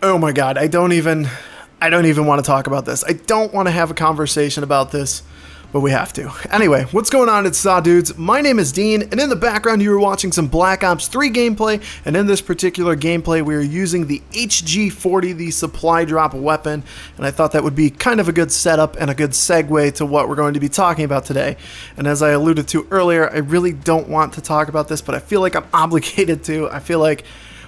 Oh my god, I don't even want to talk about this. I don't want to have a conversation about this, but we have to. Anyway, what's going on? It's Suh Dudes. My name is Dean, and in the background you are watching some Black Ops 3 gameplay, and in this particular gameplay we are using the HG40, the supply drop weapon, and I thought that would be kind of a good setup and a good segue to what we're going to be talking about today. And as I alluded to earlier, I really don't want to talk about this, but I feel like I'm obligated to. I feel like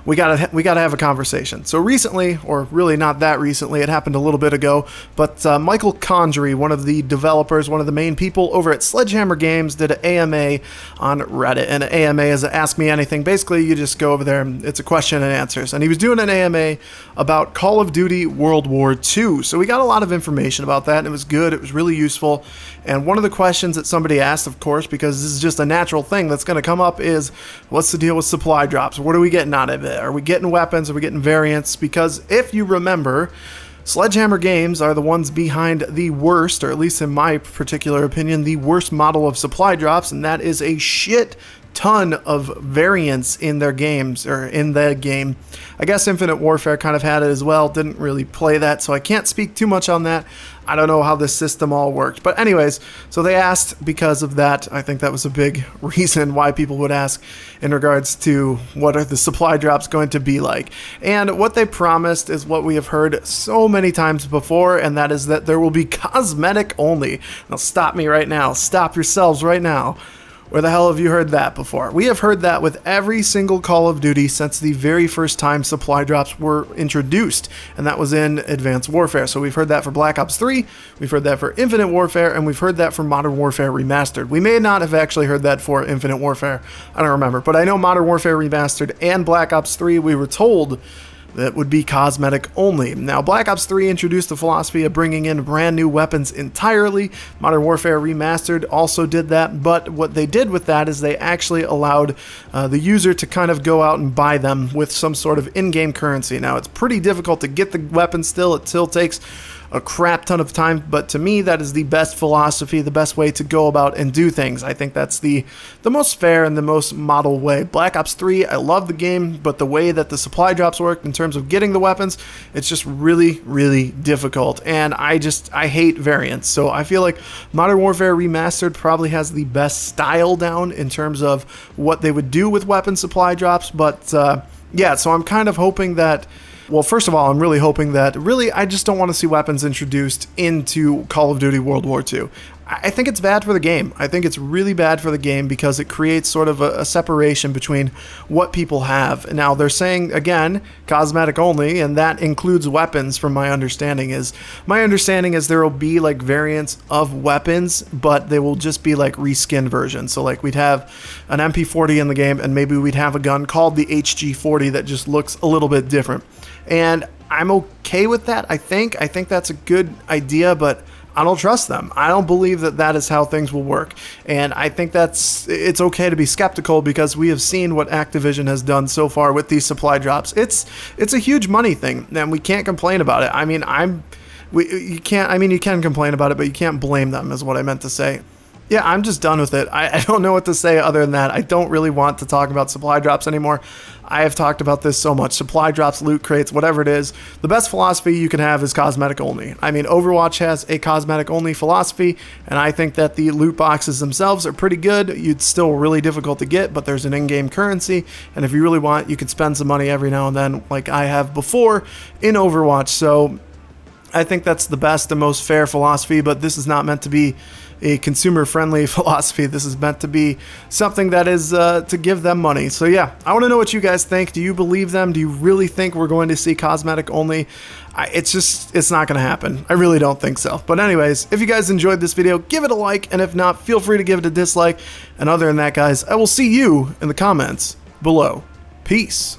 we gotta have a conversation. So recently, or really not that recently, it happened a little bit ago, but Michael Condrey, one of the developers, one of the main people over at Sledgehammer Games, did an AMA on Reddit. And an AMA is an Ask Me Anything. Basically, you just go over there and it's a question and answers. And he was doing an AMA about Call of Duty World War II. So we got a lot of information about that, and it was good. It was really useful. And one of the questions that somebody asked, of course, because this is just a natural thing that's going to come up, is what's the deal with supply drops? What are we getting out of it? Are we getting weapons? Are we getting variants? Because if you remember, Sledgehammer Games are the ones behind the worst, or at least in my particular opinion, the worst model of supply drops, and that is a shit ton of variants in their games, or in the game. I guess Infinite Warfare kind of had it as well. Didn't really play that, so I can't speak too much on that. I don't know how this system all worked. But anyways, so they asked because of that. I think that was a big reason why people would ask in regards to what are the supply drops going to be like. And what they promised is what we have heard so many times before, and that is that there will be cosmetic only. Now stop me right now. Stop yourselves right now. Where the hell have you heard that before? We have heard that with every single Call of Duty since the very first time supply drops were introduced, and that was in Advanced Warfare. So we've heard that for Black Ops 3, we've heard that for Infinite Warfare, and we've heard that for Modern Warfare Remastered. We may not have actually heard that for Infinite Warfare, I don't remember, but I know Modern Warfare Remastered and Black Ops 3, we were told that would be cosmetic only. Now, Black Ops 3 introduced the philosophy of bringing in brand new weapons entirely. Modern Warfare Remastered also did that, but what they did with that is they actually allowed the user to kind of go out and buy them with some sort of in-game currency. Now, it's pretty difficult to get the weapon still. It still takes a crap ton of time, but to me that is the best philosophy, the best way to go about and do things. I think that's the most fair and the most model way. Black Ops 3, I love the game, but the way that the supply drops work in terms of getting the weapons, it's just really, really difficult, and I hate variants. So I feel like Modern Warfare Remastered probably has the best style down in terms of what they would do with weapon supply drops, but yeah, so I'm kind of hoping that, well, first of all, I'm really hoping that, I just don't want to see weapons introduced into Call of Duty World War II. I think it's bad for the game. I think it's really bad for the game because it creates sort of a separation between what people have. Now, they're saying, again, cosmetic only, and that includes weapons from my understanding is there will be like variants of weapons, but they will just be like reskin versions. So like we'd have an MP40 in the game, and maybe we'd have a gun called the HG40 that just looks a little bit different. And I'm okay with that, I think. I think that's a good idea, but I don't trust them. I don't believe that that is how things will work. And I think it's okay to be skeptical because we have seen what Activision has done so far with these supply drops. It's a huge money thing, and we can't complain about it. I mean, you can complain about it, but you can't blame them, is what I meant to say. Yeah, I'm just done with it. I don't know what to say other than that. I don't really want to talk about supply drops anymore. I have talked about this so much. Supply drops, loot crates, whatever it is. The best philosophy you can have is cosmetic only. I mean, Overwatch has a cosmetic only philosophy, and I think that the loot boxes themselves are pretty good. It's still really difficult to get, but there's an in-game currency, and if you really want, you can spend some money every now and then, like I have before in Overwatch. So I think that's the best and most fair philosophy, but this is not meant to be a consumer-friendly philosophy. This is meant to be something that is to give them money. So yeah, I want to know what you guys think. Do you believe them? Do you really think we're going to see cosmetic only? It's not going to happen. I really don't think so. But anyways, if you guys enjoyed this video, give it a like, and if not, feel free to give it a dislike. And other than that, guys, I will see you in the comments below. Peace.